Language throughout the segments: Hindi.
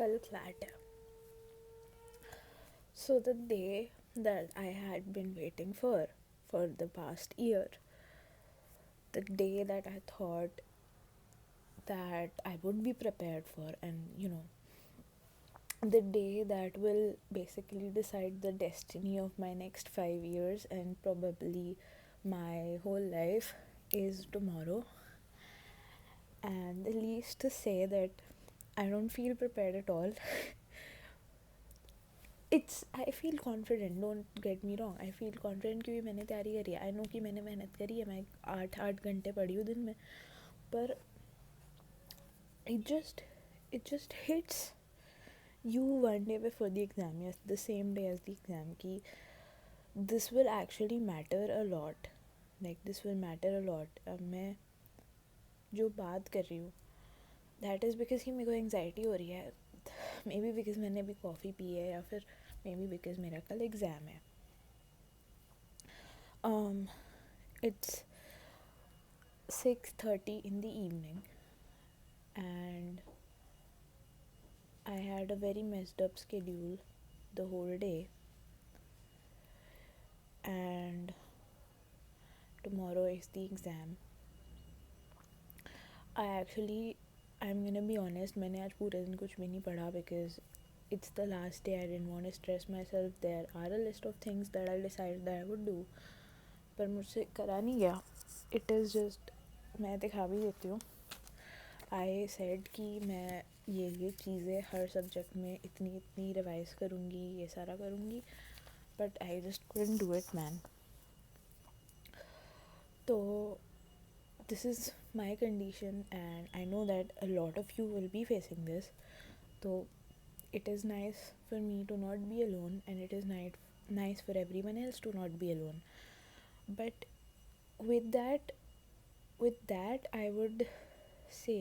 कल फ्लैट है. So the day that I had been waiting for the past year, the day that I thought that I would be prepared for, and the day that will basically decide the destiny of my next 5 years and probably my whole life, is tomorrow. And the least to say that I don't feel prepared at all. I feel confident, don't get me wrong. I feel confident क्योंकि मैंने तैयारी करी है. I know कि मैंने मेहनत करी है. मैं 8 घंटे पढ़ी हूँ दिन में. पर it just hits you one day before the exam, yes, the same day as the exam, कि this will actually matter a lot. Like this will matter a lot. अब मैं जो बात कर रही हूँ, that is because कि मेरे को एंग्जाइटी हो रही है. मे बी बिकॉज मैंने अभी कॉफ़ी पी है, या फिर मे बी बिकॉज मेरा कल एग्ज़ाम है. It's 6:30 in the evening, and I had a very messed up schedule the whole day, and tomorrow is the exam. I'm gonna be honest, मैंने आज पूरे दिन कुछ भी नहीं पढ़ा because it's the last day. I didn't want to stress myself. There are a list of things that I decided that I would do, पर मुझसे करा नहीं गया. It is just, मैं दिखा भी देती हूँ. I said कि मैं ये चीज़ें हर सब्जेक्ट में इतनी इतनी रिवाइज़ करूँगी, ये सारा करूँगी, but I just couldn't do it, man. तो this is my condition, and I know that a lot of you will be facing this. So it is nice for me to not be alone, and it is nice for everyone else to not be alone. But with that I would say,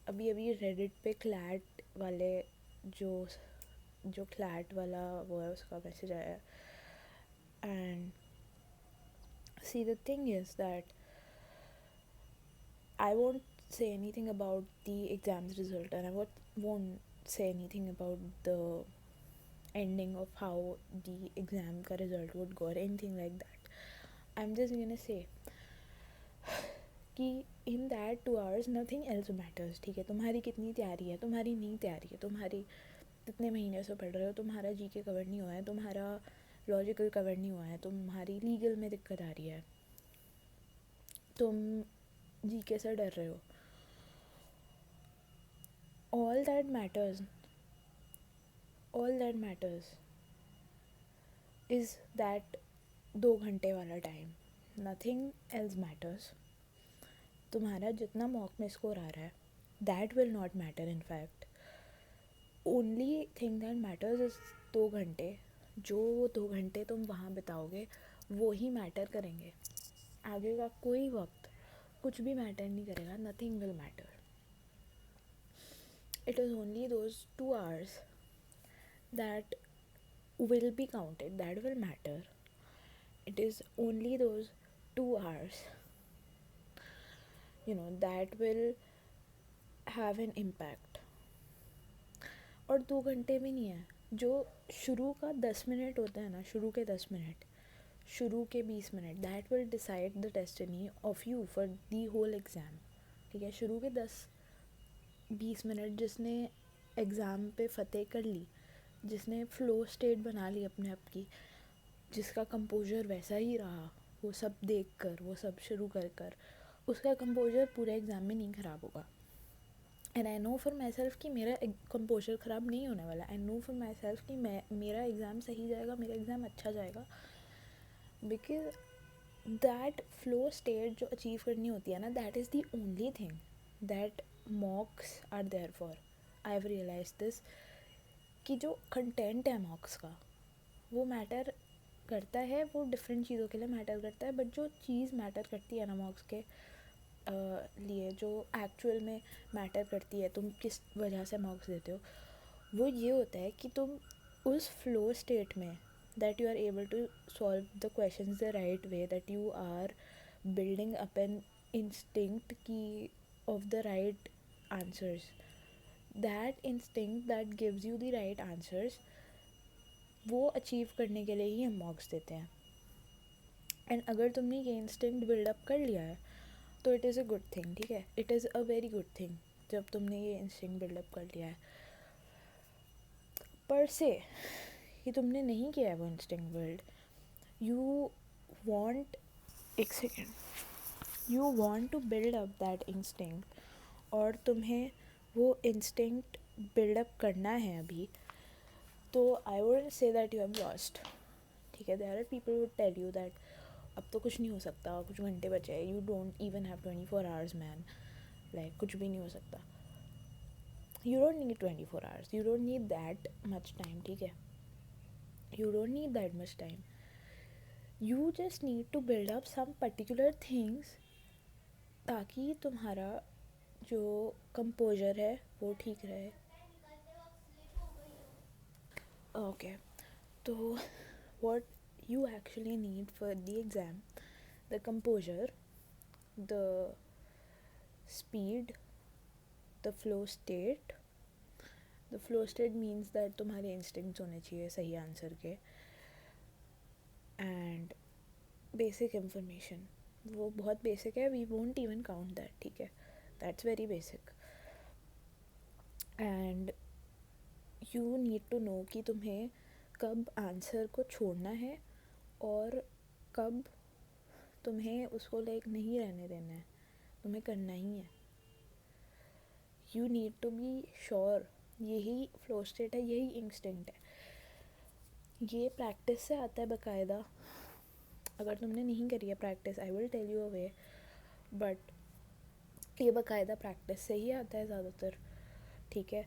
अभी रेडिट पे क्लैट वाले जो क्लैट वाला वो है, उसका मैसेज आया. And see the thing is that I won't say anything about the exam's result, and I won't say anything about the ending of how the exam ka result would go or anything like that. I'm just gonna say कि in that 2 hours nothing else matters. ठीक है, तुम्हारी कितनी तैयारी है, तुम्हारी नहीं तैयारी है, तुम्हारी कितने महीने से पढ़ रहे हो, तुम्हारा जीके कवर नहीं हुआ है, तुम्हारा लॉजिकल कवर नहीं हुआ है, तुम्हारी लीगल में दिक्कत आ रही है, तुम जीके से डर रहे हो. all that matters is that 2 घंटे वाला टाइम. Nothing else matters. तुम्हारा जितना मॉक में स्कोर आ रहा है, that will not matter. In fact only thing that matters is 2 घंटे. जो 2 घंटे तुम वहाँ बिताओगे वो ही मैटर करेंगे. आगे का कोई वक्त कुछ भी मैटर नहीं करेगा. Nothing will matter. It is only those 2 hours that will be counted, that will matter. It is only those 2 hours, that will have an impact. और 2 घंटे भी नहीं है. जो शुरू का 10 मिनट होता है ना, शुरू के 10 मिनट, शुरू के 20 minute, that will decide the destiny of you for the whole exam. ठीक है, शुरू के 10-20 मिनट जिसने एग्ज़ाम पे फ़तेह कर ली, जिसने फ़्लो स्टेट बना ली अपने आप की, जिसका कंपोजर वैसा ही रहा, वो सब देख कर, वो सब शुरू कर उसका कंपोजर पूरे एग्ज़ाम में नहीं ख़राब होगा. And I know for myself कि मेरा कंपोजर ख़राब नहीं होने वाला. I know for myself कि मेरा एग्ज़ाम सही जाएगा, मेरा एग्ज़ाम अच्छा जाएगा. बिकॉज दैट फ़्लो स्टेट जो अचीव करनी होती है ना, that is the only thing that mocks are there for. I have realize this कि जो कंटेंट है मॉक्स का वो मैटर करता है, वो डिफरेंट चीज़ों के लिए मैटर करता है. बट जो चीज़ मैटर करती है ना मॉक्स के लिए, जो एक्चुअल में मैटर करती है, तुम किस वजह से मॉक्स देते हो, वो ये होता है कि तुम उस फ्लो स्टेट में that you are able to solve the questions the right way, that you are building up an instinct की of the right answers. That instinct that gives you the right answers, वो अचीव करने के लिए ही हम मॉक्स देते हैं. एंड अगर तुमने ये इंस्टिंक्ट बिल्डअप कर लिया है तो it is a good thing. ठीक है, it is a very good thing जब तुमने ये इंस्टिंक्ट बिल्डअप कर लिया है. पर से ये तुमने नहीं किया है वो इंस्टिंक्ट बिल्ड, यू वांट, एक second, you want to build up that instinct, और तुम्हें वो इंस्टिंक्ट बिल्डअप करना है अभी, तो I wouldn't say that you have lost. ठीक है, there are people would tell you that अब तो कुछ नहीं हो सकता, कुछ घंटे बचे हैं, you don't even have 24 hours man, like कुछ भी नहीं हो सकता. You don't need 24 hours, you don't need that much time. ठीक है, you don't need that much time. You just need to build up some particular things ताकि तुम्हारा जो कंपोजर है वो ठीक रहे. ओके, तो what you actually need for the exam: the composure, the speed, the flow state. The flow state means that तुम्हारे instincts होने चाहिए सही आंसर के, and basic information. वो बहुत बेसिक है, we won't even count that. ठीक है, that's very basic. And you need to know कि तुम्हें कब आंसर को छोड़ना है और कब तुम्हें उसको लाइक नहीं रहने देना है, तुम्हें करना ही है. You need to be sure. यही फ्लो स्टेट है, यही इंस्टिंक्ट है. ये प्रैक्टिस से आता है बाकायदा. अगर तुमने नहीं करी है practice, I will tell you a way, but ये बाकायदा प्रैक्टिस से ही आता है ज़्यादातर. ठीक है,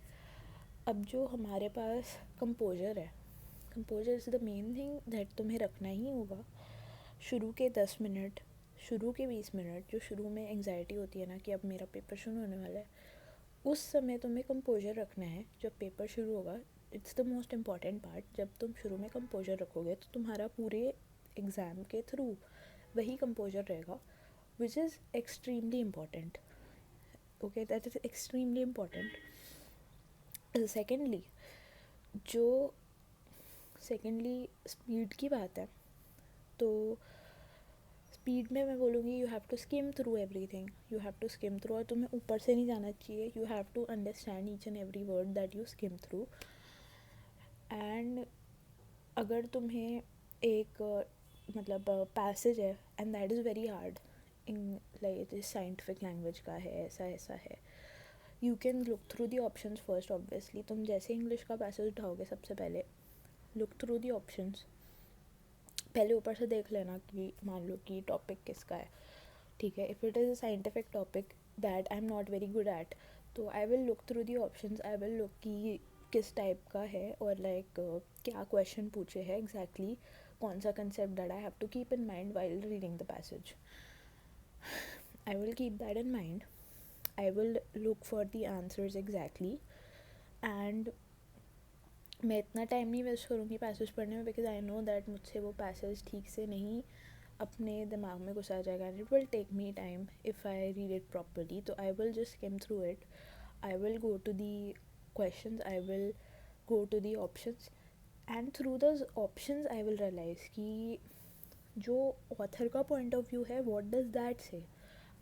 अब जो हमारे पास कंपोजर है, composer is the main thing that तुम्हें रखना ही होगा. शुरू के 10 मिनट, शुरू के 20 मिनट, जो शुरू में एंग्जाइटी होती है ना कि अब मेरा पेपर शुरू होने वाला है, उस समय तुम्हें कंपोजर रखना है. जब पेपर शुरू होगा, it's the most important part. जब तुम शुरू में कंपोजर रखोगे तो तुम्हारा पूरे एग्ज़ाम के थ्रू वही कंपोजर रहेगा, which is extremely important. Okay, that is extremely important. Secondly, जो सेकेंडली स्पीड की बात है, तो स्पीड में मैं बोलूँगी you have to skim through everything. You have to skim through, और तुम्हें ऊपर से नहीं जाना चाहिए. You have to understand each and every word that you skim through. And अगर तुम्हें एक मतलब पैसेज है and that is very hard in, like scientific language का है, ऐसा ऐसा है, you can look through the options first. Obviously तुम जैसे इंग्लिश का पैसेज उठाओगे, सबसे पहले लुक थ्रू दी ऑप्शंस. पहले ऊपर से देख लेना कि मान लो कि टॉपिक किसका है. ठीक है, if it is a scientific topic that I am not very good at, तो I will look through the options. I will look कि किस टाइप का है और लाइक क्या क्वेश्चन पूछे हैं एग्जैक्टली, कौन सा concept that I have to keep in mind while reading the passage. I will keep that in mind. I will look for the answers exactly. And मैं इतना टाइम नहीं वेस्ट करूँगी पैसेज पढ़ने में, बिकॉज आई नो दैट मुझसे वो पैसेज ठीक से नहीं अपने दिमाग में घुसा जाएगा. And it will take me time if I read it properly. तो I will just skim through it. I will go to the questions, I will go to the options, and through the options I will realise कि जो ऑथर का पॉइंट ऑफ व्यू है, what does that say.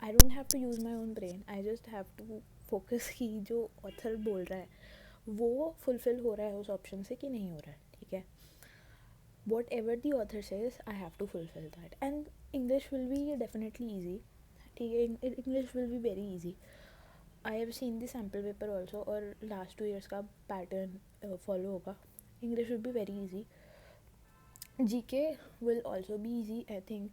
I don't have to use my own brain, I just have to focus कि जो ऑथर बोल रहा है वो फुलफ़िल हो रहा है उस ऑप्शन से कि नहीं हो रहा है. ठीक है, whatever the author says I have to fulfil that. And English will be definitely easy. ठीक है, English will be very easy. I have seen the sample paper also, और लास्ट 2 years का पैटर्न फॉलो होगा. English will be very easy. G K will also be easy. I think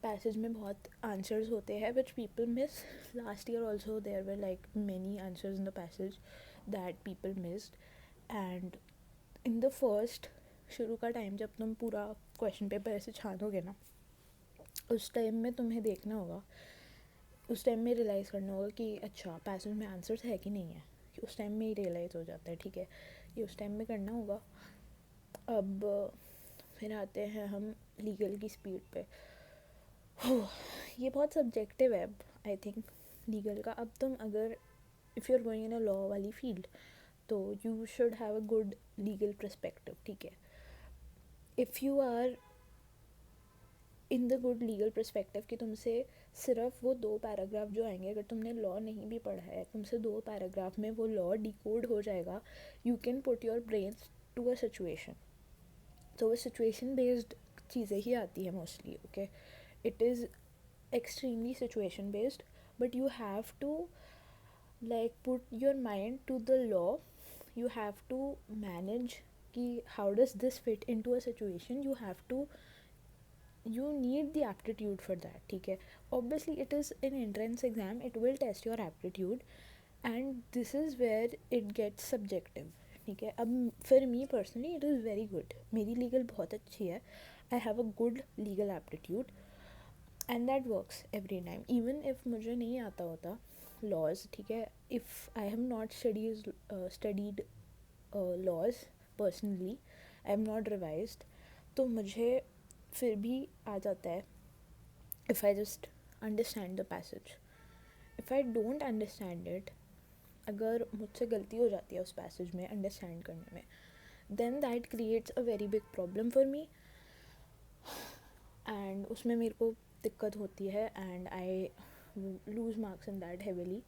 passage में बहुत आंसर्स होते हैं which people miss. Last year also there were like many answers in the passage that people missed. And in the first, शुरू का टाइम जब तुम पूरा क्वेश्चन पेपर ऐसे छानोगे ना, उस टाइम में तुम्हें देखना होगा, उस टाइम में रियलाइज़ करना होगा कि अच्छा पैसेज में आंसर्स है कि नहीं है. उस टाइम में ही रियलाइज़ हो जाता है. ठीक है, ये उस टाइम में करना होगा. अब फिर आते हैं हम लीगल की स्पीड पे. ये बहुत सब्जेक्टिव है आई थिंक लीगल का. अब तुम अगर if you are going in a law वाली फील्ड, तो you should have a good legal perspective, ठीक है. If you are in the good legal perspective कि तुमसे सिर्फ वो 2 पैराग्राफ जो आएंगे, अगर तुमने लॉ नहीं भी पढ़ा है, तुमसे 2 पैराग्राफ में वो लॉ डिकोड हो जाएगा, you can put your brains to a situation. तो वो सिचुएशन बेस्ड चीज़ें ही आती है mostly, okay. It is extremely situation based, but you have to like put your mind to the law. You have to manage ki how does this fit into a situation. You need the aptitude for that, ठीक है. Obviously it is an entrance exam, it will test your aptitude, and this is where it gets subjective, ठीक है. अब for me personally it is very good, मेरी legal बहुत अच्छी है. I have a good legal aptitude and that works every time, even if मुझे नहीं आता होता laws, ठीक है. if I have not studied laws personally, I am not revised, तो मुझे फिर भी आ जाता है if I just understand the passage. if I don't understand it, अगर मुझसे गलती हो जाती है उस पैसेज में अंडरस्टैंड करने में, then that creates a very big problem for me, and उसमें मेरे को दिक्कत होती है, and I lose marks in that heavily.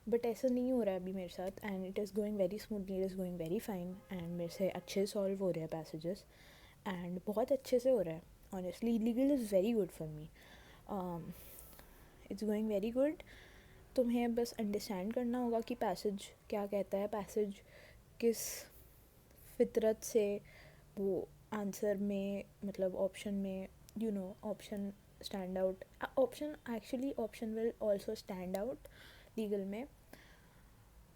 But ऐसा नहीं हो रहा है अभी मेरे साथ, and it is going very smoothly, it is going very fine, and मेरे से अच्छे सॉल्व हो रहे हैं पैसेजेस, एंड बहुत अच्छे से हो रहा है. Honestly legal is very good for me, it's going very good. तुम्हें बस अंडरस्टैंड करना होगा कि पैसेज क्या कहता है, पैसेज किस फितरत से वो आंसर में, मतलब ऑप्शन में, you know, option stand out, option actually option will also stand out legal में.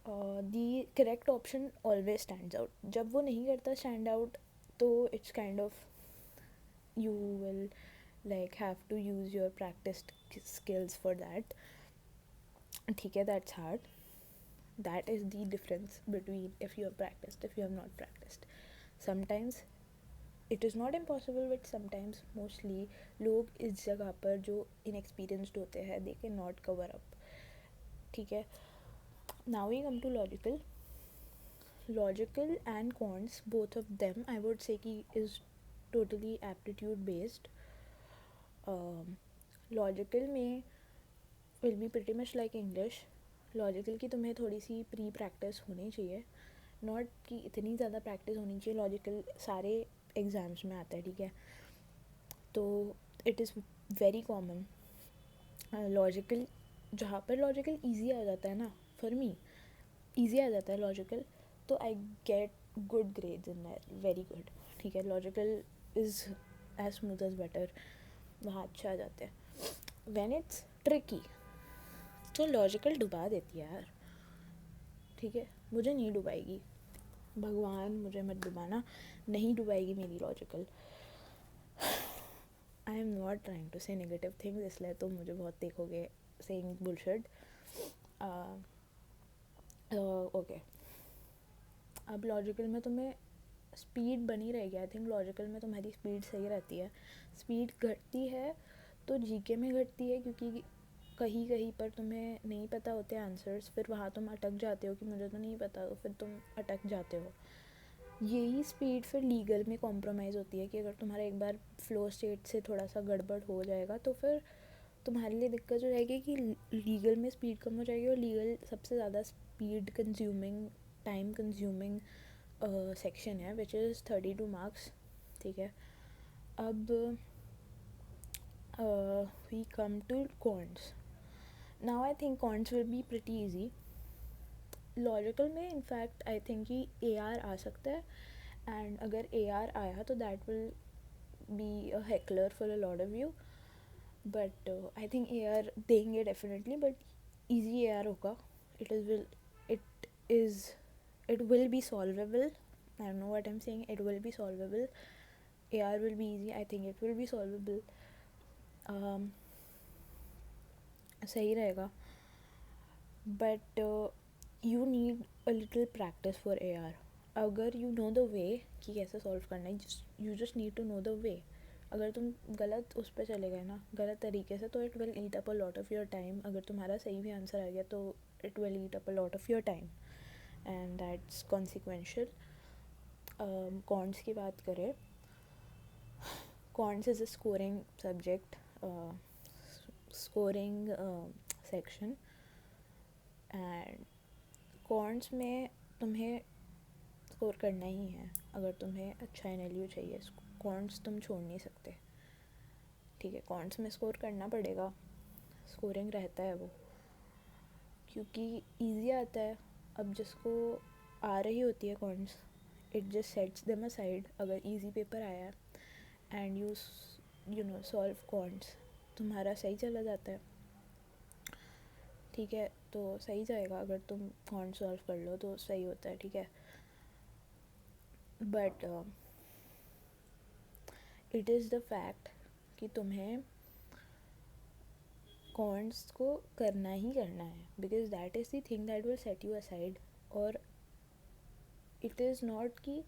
The correct option always stands out. जब वो नहीं करता स्टैंड आउट, तो it's kind of you will like have to use your practiced skills for that, ठीक है. that's hard. that is the difference between if you have practiced, if you have not practiced. sometimes it is not impossible, but sometimes mostly लोग इस जगह पर जो inexperienced होते हैं, they cannot cover up, ठीक है. now we come to logical and quants, both of them I would say ki is totally aptitude based. Logical में will be pretty much like English. Logical की तुम्हें थोड़ी सी प्री प्रैक्टिस होनी चाहिए, नॉट कि इतनी ज़्यादा प्रैक्टिस होनी चाहिए. लॉजिकल सारे एग्ज़ाम्स में आता है, ठीक है. तो it is very common. Logical जहाँ पर लॉजिकल ईजी आ जाता है ना, फॉर मी ईजी आ जाता है लॉजिकल, तो I get good grades in that, very good, ठीक है. Logical is as smooth as butter, वहाँ अच्छे आ जाते हैं. व्हेन इट्स ट्रिकी, तो लॉजिकल डुबा देती है यार, ठीक है. मुझे नहीं डुबाएगी, भगवान मुझे मत डुबाना, नहीं डुबाएगी मेरी logical. I am not trying to say negative things, इसलिए तुम मुझे बहुत देखोगे सेइंग बुलशिट. ओके. अब लॉजिकल में तुम्हें स्पीड बनी रहेगी. आई थिंक लॉजिकल में तुम्हारी स्पीड सही रहती है. स्पीड घटती है तो जीके में घटती है, क्योंकि कहीं कहीं पर तुम्हें नहीं पता होते आंसर्स, फिर वहाँ तुम अटक जाते हो कि मुझे तो नहीं पता, तो फिर तुम अटक जाते हो. यही स्पीड फिर लीगल में कॉम्प्रोमाइज़ होती है कि अगर तुम्हारा एक बार फ्लो स्टेट से थोड़ा सा गड़बड़ हो जाएगा, तो फिर तुम्हारे लिए दिक्कत हो जाएगी कि लीगल में स्पीड कम हो जाएगी. और लीगल सबसे ज़्यादा speed consuming, time consuming section है, विच इज़ 32 मार्क्स, ठीक है. अब we come to quants. Now I think quants will be pretty easy. Logical में इनफैक्ट आई थिंक कि AR आ सकता है, एंड अगर AR आया तो that will be a heckler for a lot of you. But I think AR देंगे डेफिनेटली, बट ईजी AR होगा. It will be solvable. I don't know what I'm saying. It will be solvable. AR will be easy. I think it will be solvable. सही रहेगा. But you need a little practice for AR. अगर you know the way कि कैसे solve करना है, you just need to know the way, अगर तुम गलत उस पर चले गए ना, गलत तरीके से, तो it will eat up a lot of your time. अगर तुम्हारा सही भी आंसर आ गया तो it will eat up a lot of your time and that's consequential. Counts की बात करें, counts is a scoring subject, scoring section. And counts में तुम्हें स्कोर करना ही है. अगर तुम्हें अच्छा NLU चाहिए, कॉन्ट्स तुम छोड़ नहीं सकते. ठीक है, कॉन्ट्स में स्कोर करना पड़ेगा, स्कोरिंग रहता है वो, क्योंकि इजी आता है. अब जिसको आ रही होती है counts, it just sets them aside. अगर इजी पेपर आया है and you know solve counts, तुम्हारा सही चला जाता है. ठीक है, तो सही जाएगा. अगर तुम कॉन्ट सॉल्व कर लो तो सही होता है. ठीक है, but it is the fact कि तुम्हें कॉन्ट्स को करना ही करना है, because that is the thing that will set you aside. और इट इज़ नॉट कि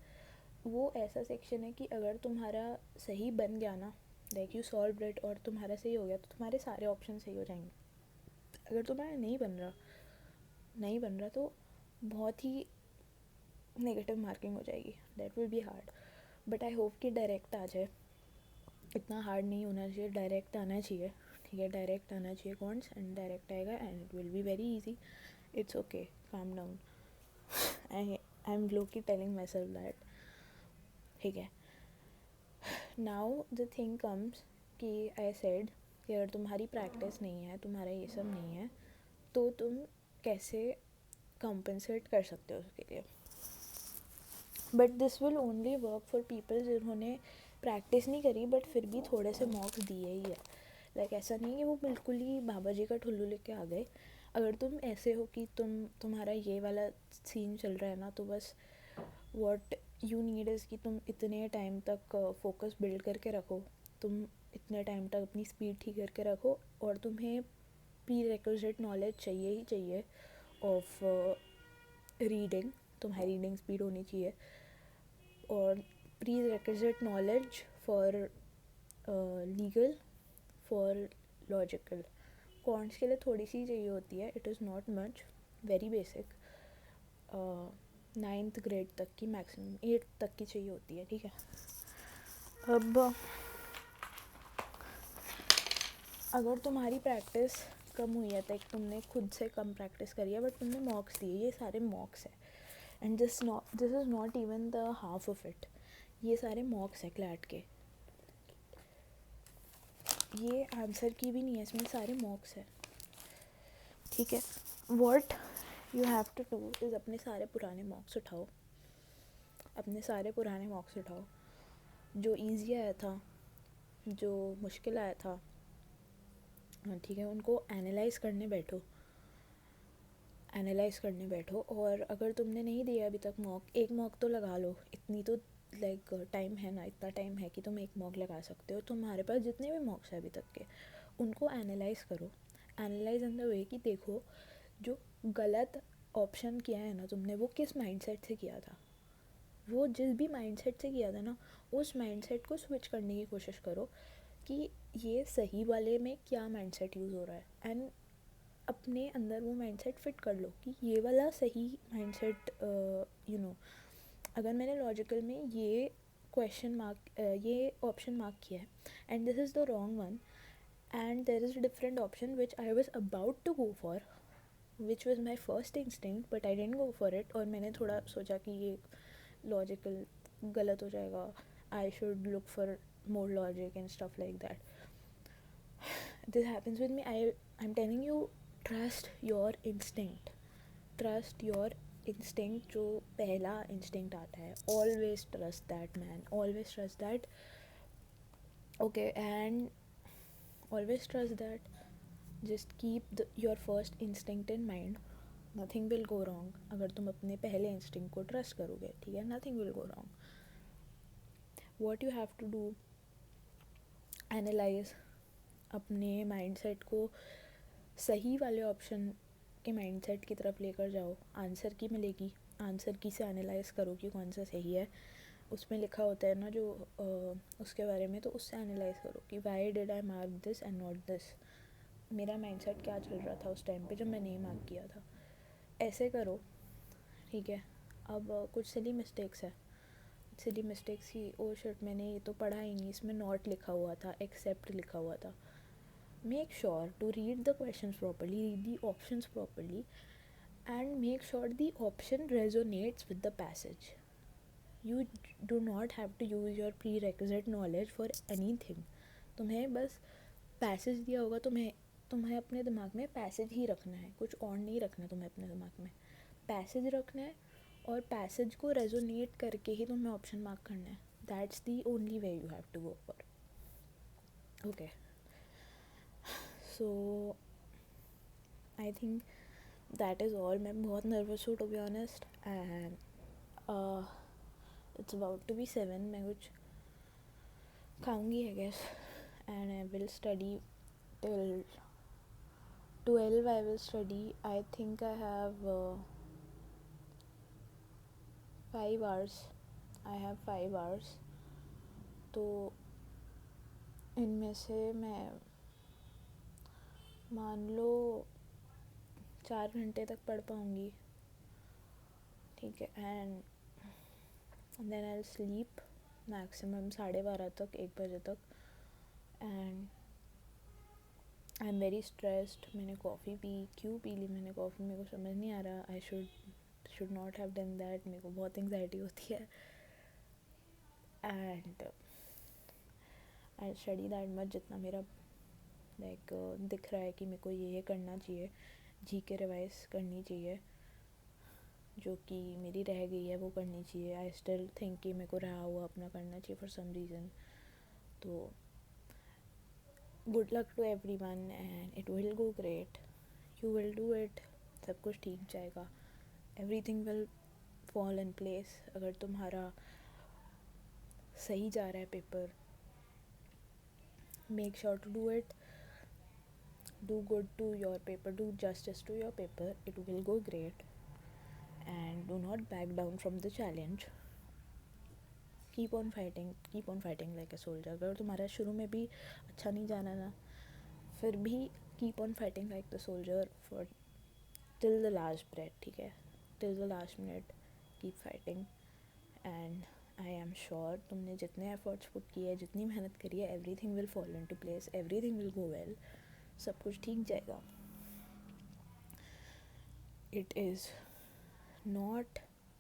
वो ऐसा सेक्शन है कि अगर तुम्हारा सही बन गया ना, लाइक यू सॉल्व इट और तुम्हारा सही हो गया, तो तुम्हारे सारे ऑप्शन सही हो जाएंगे. अगर तुम्हारा नहीं बन रहा तो बहुत ही नेगेटिव मार्किंग हो जाएगी. That will B hard. But I hope कि डायरेक्ट आ जाए. इतना हार्ड नहीं होना चाहिए, डायरेक्ट आना चाहिए. ठीक है, डायरेक्ट आना चाहिए कॉन्ट्स, एंड डायरेक्ट आएगा and it will be very easy. It's okay, calm down. I am Loki telling my self that. ठीक है, नाउ द थिंग कम्स कि आई सेड कि अगर तुम्हारी प्रैक्टिस नहीं है, तुम्हारा ये सब नहीं है, तो तुम कैसे कंपनसेट कर सकते हो उसके लिए. But this will only work for people जिन्होंने प्रैक्टिस नहीं करी बट फिर भी थोड़े से मॉक्स दिए ही है. लाइक ऐसा नहीं कि वो बिल्कुल ही बाबा जी का ठुल्लू लेके आ गए. अगर तुम ऐसे हो कि तुम्हारा ये वाला सीन चल रहा है ना, तो बस व्हाट यू नीड इज़ कि तुम इतने टाइम तक फोकस बिल्ड करके रखो, तुम इतने टाइम तक अपनी स्पीड ठीक करके रखो, और तुम्हें प्री रिक्विजिट नॉलेज चाहिए ही चाहिए ऑफ रीडिंग. तुम्हारी रीडिंग स्पीड होनी चाहिए, और pre requisite knowledge for legal, for logical. Counts के लिए थोड़ी सी चाहिए होती है, it is not much, very basic. 9th grade तक की, मैक्सिमम 8th तक की चाहिए होती है. ठीक है, अब अगर तुम्हारी प्रैक्टिस कम हुई है, तक तुमने खुद से कम प्रैक्टिस करी है, बट तुमने मॉक्स दिए, ये सारे मॉक्स है, and this is not even the half of it. ये सारे मॉक्स है क्लैट के, ये आंसर की भी नहीं है, इसमें सारे मॉक्स है. ठीक है, what you have to do is अपने सारे पुराने मॉक्स उठाओ, जो इजी आया था, जो मुश्किल आया था. ठीक है, उनको एनालाइज़ करने बैठो. और अगर तुमने नहीं दिया अभी तक मॉक, एक मॉक तो लगा लो. इतनी तो लाइक टाइम है ना, इतना टाइम है कि तुम एक मॉक लगा सकते हो. तुम्हारे पास जितने भी मॉक्स हैं अभी तक के, उनको एनालाइज़ करो. एनालाइज इन द वे कि देखो, जो गलत ऑप्शन किया है ना तुमने, वो किस माइंडसेट से किया था. वो जिस भी माइंडसेट से किया था ना, उस माइंडसेट को स्विच करने की कोशिश करो कि ये सही वाले में क्या माइंडसेट यूज़ हो रहा है, एंड अपने अंदर वो माइंडसेट फिट कर लो कि ये वाला सही माइंडसेट. अगर मैंने लॉजिकल में ये क्वेश्चन मार्क, ये ऑप्शन मार्क किया है, and this is the wrong one, and there is a different option which I was about to go for, which was my first instinct, but I didn't go for it. और मैंने थोड़ा सोचा कि ये लॉजिकल गलत हो जाएगा, I should look for more logic and stuff like that. This happens with me. I'm telling you, trust your instinct. जो पहला instinct आता है, always trust that, man. Always trust that. Okay, and always trust that. Just keep your first instinct in mind. Nothing will go wrong अगर तुम अपने पहले instinct को trust करोगे. ठीक है, nothing will go wrong. What you have to do, analyse अपने माइंडसेट को सही वाले ऑप्शन के माइंडसेट की तरफ लेकर जाओ. आंसर की मिलेगी, आंसर की से एनालाइज करो कि कौन सा सही है. उसमें लिखा होता है ना जो उसके बारे में, तो उससे एनालाइज करो कि why did I mark this and not this, मेरा माइंडसेट क्या चल रहा था उस टाइम पे जब मैंने ये मार्क किया था। ऐसे करो, ठीक है। अब कुछ सिली मिस्टेक्स है, सिली मिस्टेक्स की, ओ शिट मैंने ये तो पढ़ा ही नहीं, इसमें नॉट लिखा हुआ था, एक्सेप्ट लिखा हुआ था। Make sure to read the questions properly, read the options properly, and make sure the option resonates with the passage. You do not have to use your prerequisite knowledge for anything. तुम्हें बस पैसेज दिया होगा, तुम्हें अपने दिमाग में पैसेज ही रखना है, कुछ और नहीं रखना है तुम्हें अपने दिमाग में, पैसेज रखना है और पैसेज को रेजोनेट करके ही तुम्हें ऑप्शन मार्क करना है. That's the only way you have to go for. Okay, so I think that is all. मैं बहुत नर्वस हूँ to be honest, and it's about to be 7. मैं कुछ खाऊंगी I guess, and I will study till 12. I will study. I think I have 5 hours. I have 5 hours. तो इनमें से मैं मान लो 4 घंटे तक पढ़ पाऊँगी, ठीक है. And then I will sleep maximum 12:30 तक, 1 बजे तक. And I am very stressed. मैंने कॉफ़ी पी, क्यों पी ली मैंने कॉफ़ी मेरे को समझ नहीं आ रहा. I should not have done that. मेरे को बहुत एंग्जाइटी होती है. And I study that much जितना मेरा लाइक दिख रहा है कि मेरे को ये करना चाहिए, जी के रिवाइज करनी चाहिए, जो कि मेरी रह गई है वो करनी चाहिए. आई स्टिल थिंक कि मेरे को रहा हुआ अपना करना चाहिए फॉर सम रीज़न. तो good luck to everyone and it will go great. You will do it. सब कुछ ठीक जाएगा. Everything will fall in place. अगर तुम्हारा सही जा रहा है paper, make sure to do it. Do good to your paper, do justice to your paper, it will go great. And do not back down from the challenge. Keep on fighting like a soldier. अगर तुम्हारा शुरू में भी अच्छा नहीं जाना ना, फिर भी keep on fighting like the soldier for till the last breath, ठीक है, till the last minute. Keep fighting and I am sure तुमने जितने efforts put किए, जितनी मेहनत करी है, everything will fall into place, everything will go well. सब कुछ ठीक जाएगा. It is not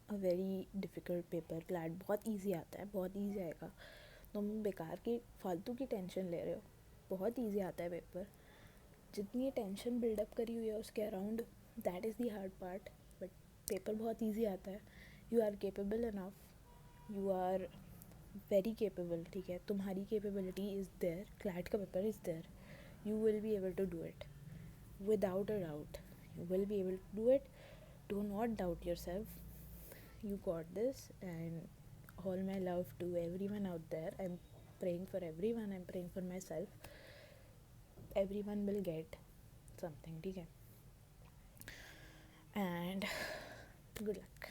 a very difficult paper. CLAT बहुत ईजी आता है, बहुत ईजी आएगा. तुम बेकार की फालतू की टेंशन ले रहे हो. बहुत ईजी आता है पेपर. जितनी टेंशन बिल्डअप करी हुई है उसके around, that is the hard part. But paper बहुत ईजी आता है. You are capable enough, you are very capable, ठीक है. तुम्हारी केपेबिलिटी इज़ देयर. क्लैट का paper is there. You will be able to do it without a doubt. You will be able to do it. Do not doubt yourself. You got this. And all my love to everyone out there. I'm praying for everyone. I'm praying for myself. Everyone will get something, okay? And good luck.